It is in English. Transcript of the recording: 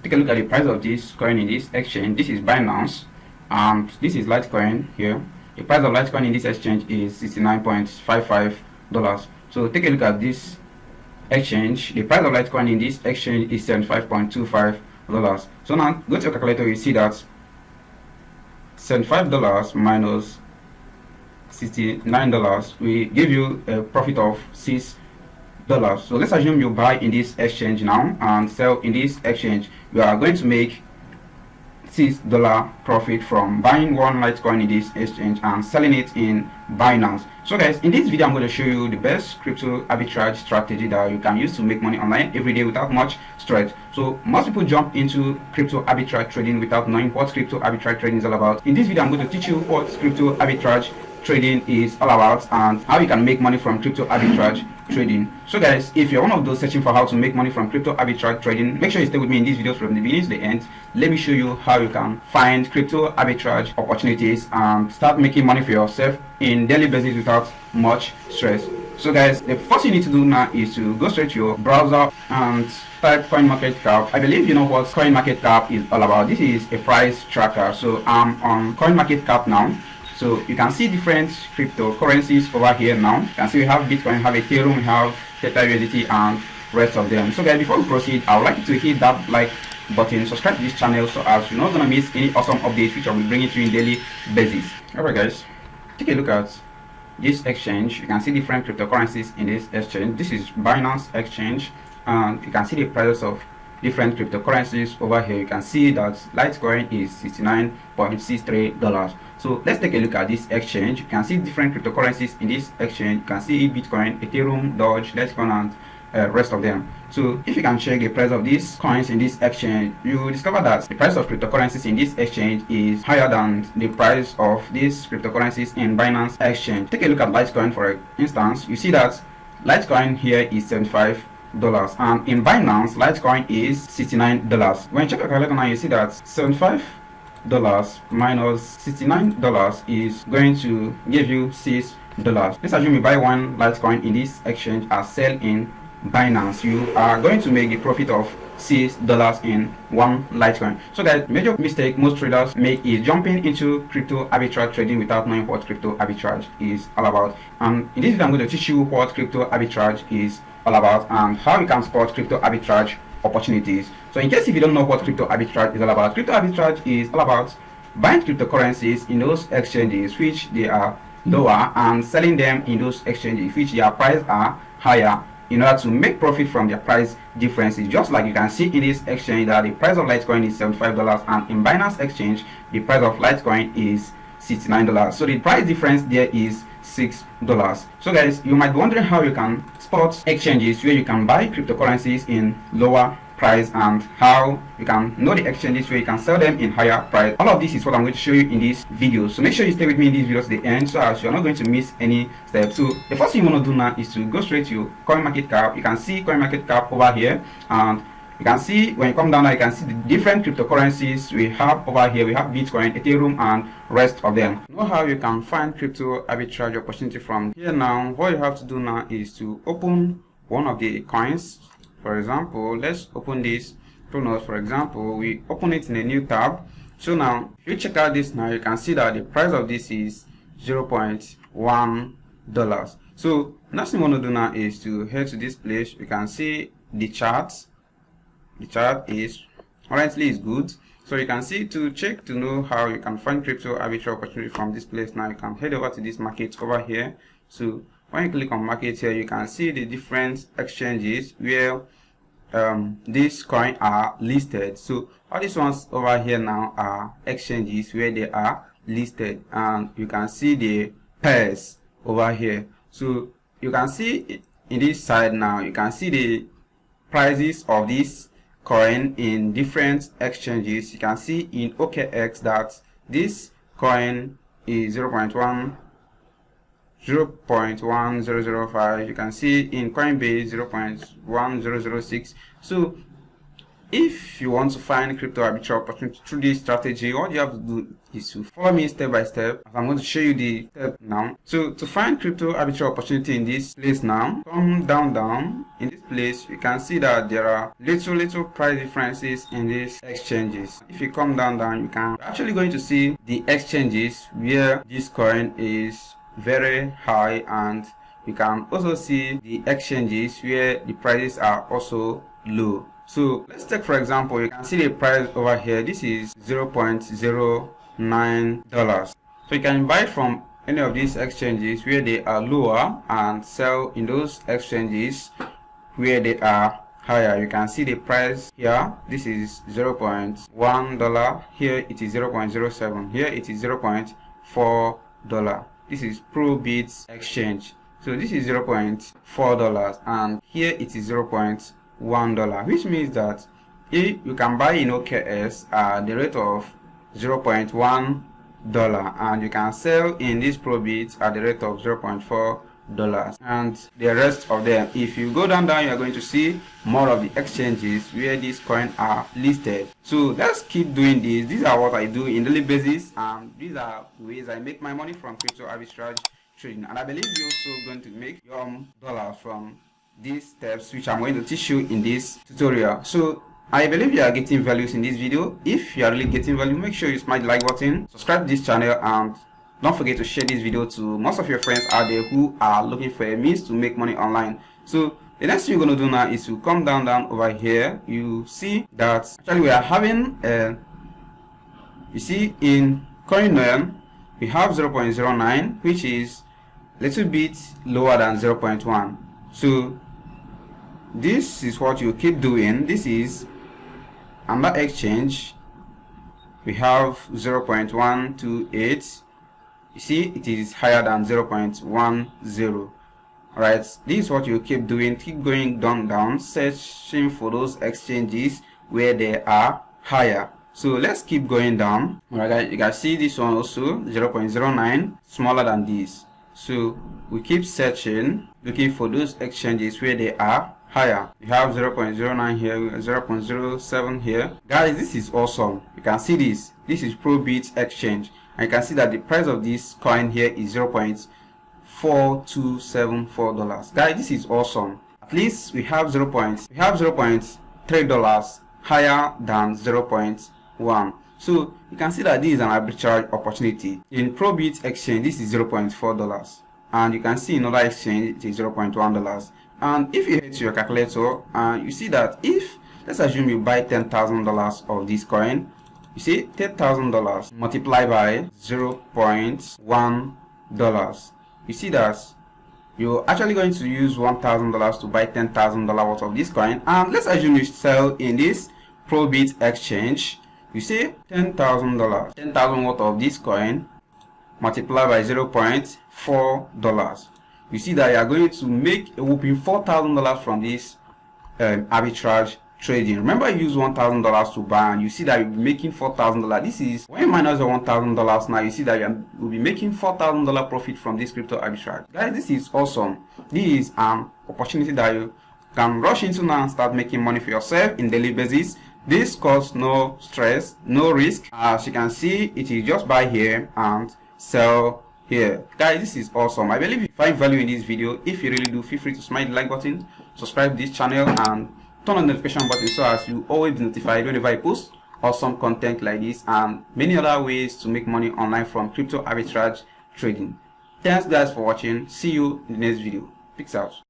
take a look at the price of this coin in this exchange. This is Binance, and this is Litecoin here. The price of Litecoin in this exchange is $69.55. So take a look at this exchange. The price of Litecoin in this exchange is $75.25. So now go to your calculator, you see that $75 minus $69 will give you a profit of $6. So let's assume you buy in this exchange now and sell in this exchange. You are going to make $6 profit from buying one Litecoin in this exchange and selling it in Binance. So guys, in this video I'm going to show you the best crypto arbitrage strategy that you can use to make money online every day without much stress. So most people jump into crypto arbitrage trading without knowing what crypto arbitrage trading is all about. In this video I'm going to teach you what crypto arbitrage trading is all about and how you can make money from crypto arbitrage trading. So guys, if you're one of those searching for how to make money from crypto arbitrage trading, make sure you stay with me in these videos from the beginning to the end. Let me show you how you can find crypto arbitrage opportunities and start making money for yourself in daily basis without much stress. So guys, the first thing you need to do now is to go straight to your browser and type CoinMarketCap. I believe you know what CoinMarketCap is all about. This is a price tracker. So I'm on CoinMarketCap now. So you can see different cryptocurrencies over here now. You can see we have Bitcoin, we have Ethereum, we have Theta USDT and rest of them. So guys, before we proceed, I would like you to hit that like button, subscribe to this channel so as you're not gonna miss any awesome updates which I will bring it to you in daily basis. Alright guys, take a look at this exchange. You can see different cryptocurrencies in this exchange. This is Binance exchange, and you can see the prices of different cryptocurrencies over here. You can see that Litecoin is $69.63. So let's take a look at this exchange. You can see different cryptocurrencies in this exchange. You can see Bitcoin, Ethereum, Doge, Litecoin, and rest of them. So if you can check the price of these coins in this exchange, you will discover that the price of cryptocurrencies in this exchange is higher than the price of these cryptocurrencies in Binance exchange. Take a look at Litecoin for instance. You see that Litecoin here is $75. And in Binance, Litecoin is $69. When you check your calculator now, you see that $75 minus $69 is going to give you $6. Let's assume you buy one Litecoin in this exchange and sell in Binance. You are going to make a profit of $6 in one Litecoin. So that major mistake most traders make is jumping into crypto arbitrage trading without knowing what crypto arbitrage is all about. And in this video I'm going to teach you what crypto arbitrage is all about and how you can spot crypto arbitrage opportunities. So in case if you don't know what crypto arbitrage is all about, crypto arbitrage is all about buying cryptocurrencies in those exchanges which they are lower and selling them in those exchanges which their price are higher in order to make profit from their price differences. Just like you can see in this exchange that the price of Litecoin is $75 and in Binance exchange the price of Litecoin is $69. So the price difference there is $6. So guys, you might be wondering how you can spot exchanges where you can buy cryptocurrencies in lower price and how you can know the exchanges where you can sell them in higher price. All of this is what I'm going to show you in this video. So make sure you stay with me in these videos to the end so as you're not going to miss any steps. So the first thing you want to do now is to go straight to CoinMarketCap. You can see CoinMarketCap over here, and you can see when you come down now, you can see the different cryptocurrencies we have over here. We have Bitcoin, Ethereum, and rest of them. Know how you can find crypto arbitrage opportunity from here. Now what you have to do now is to open one of the coins. For example, let's open this Chronos. For example, we open it in a new tab. So now if you check out this now, you can see that the price of this is $0.1. so next thing you want to do now is to head to this place. You can see the chart. The chart is currently is good, so you can see to check to know how you can find crypto arbitrage opportunity from this place. Now you can head over to this market over here. So when you click on market here, you can see the different exchanges where these coins are listed. So all these ones over here now are exchanges where they are listed, and you can see the pairs over here. So you can see in this side now, you can see the prices of this coin in different exchanges. You can see in OKX that this coin is 0.1005. You can see in Coinbase 0.1006. So if you want to find crypto arbitrage opportunity through this strategy, what you have to do is to follow me step by step. I'm going to show you the step now. So to find crypto arbitrage opportunity in this place now, come down in this place, you can see that there are little price differences in these exchanges. If you come down, you can actually going to see the exchanges where this coin is very high, and you can also see the exchanges where the prices are also low. So let's take, for example, you can see the price over here. This is $0.09. So you can buy from any of these exchanges where they are lower and sell in those exchanges where they are higher. You can see the price here. This is $0.1. Here it is $0.07. Here it is $0.4. This is Probit exchange. So this is $0.4, and here it is $0.1, which means that if you can buy in OKS at the rate of $0.1, and you can sell in this Probit at the rate of $0.4, and the rest of them. If you go down, you are going to see more of the exchanges where these coins are listed. So let's keep doing this. These are what I do in daily basis, and these are ways I make my money from crypto arbitrage trading. And I believe you're also going to make your dollars from these steps, which I'm going to teach you in this tutorial. So I believe you are getting values in this video. If you are really getting value, make sure you smash the like button, subscribe to this channel, and don't forget to share this video to most of your friends out there who are looking for a means to make money online. So the next thing you're going to do now is to come down over here. You see that actually we are having you see in coin we have 0.09, which is a little bit lower than 0.1. So this is what you keep doing. This is another exchange. We have 0.128. You see it is higher than 0.10. Alright, this is what you keep doing. Keep going down, searching for those exchanges where they are higher. So let's keep going down. Alright guys, you can see this one also 0.09, smaller than this. So we keep searching, looking for those exchanges where they are higher. You have 0.09 here, 0.07 here. Guys, this is awesome. You can see this. This is Probit exchange. And you can see that the price of this coin here is $0.4274. Guys, this is awesome. At least we have $0.3 higher than 0.1. So you can see that this is an arbitrage opportunity. In Probit exchange, this is $0.4, and you can see in another exchange it is $0.1. And if you head to your calculator, you see that if, let's assume you buy $10,000 of this coin, you see $10,000 multiplied by $0.1. You see that you're actually going to use $1,000 to buy $10,000 worth of this coin. And let's assume you sell in this Probit exchange. You see $10,000, 10,000 worth of this coin multiplied by $0.4. You see that you are going to make a whooping $4,000 from this arbitrage trading. Remember, you use $1,000 to buy, and you see that you'll be making $4,000. This is when you minus the $1,000 now, you see that you'll be making $4,000 profit from this crypto arbitrage. Guys, this is awesome. This is an opportunity that you can rush into now and start making money for yourself in daily basis. This causes no stress, no risk. As you can see, it is just buy here and sell here. Guys, this is awesome. I believe you find value in this video. If you really do, feel free to smash the like button, subscribe to this channel, and turn on the notification button so as you always be notified whenever I post awesome content like this and many other ways to make money online from crypto arbitrage trading. Thanks guys for watching. See you in the next video. Peace out.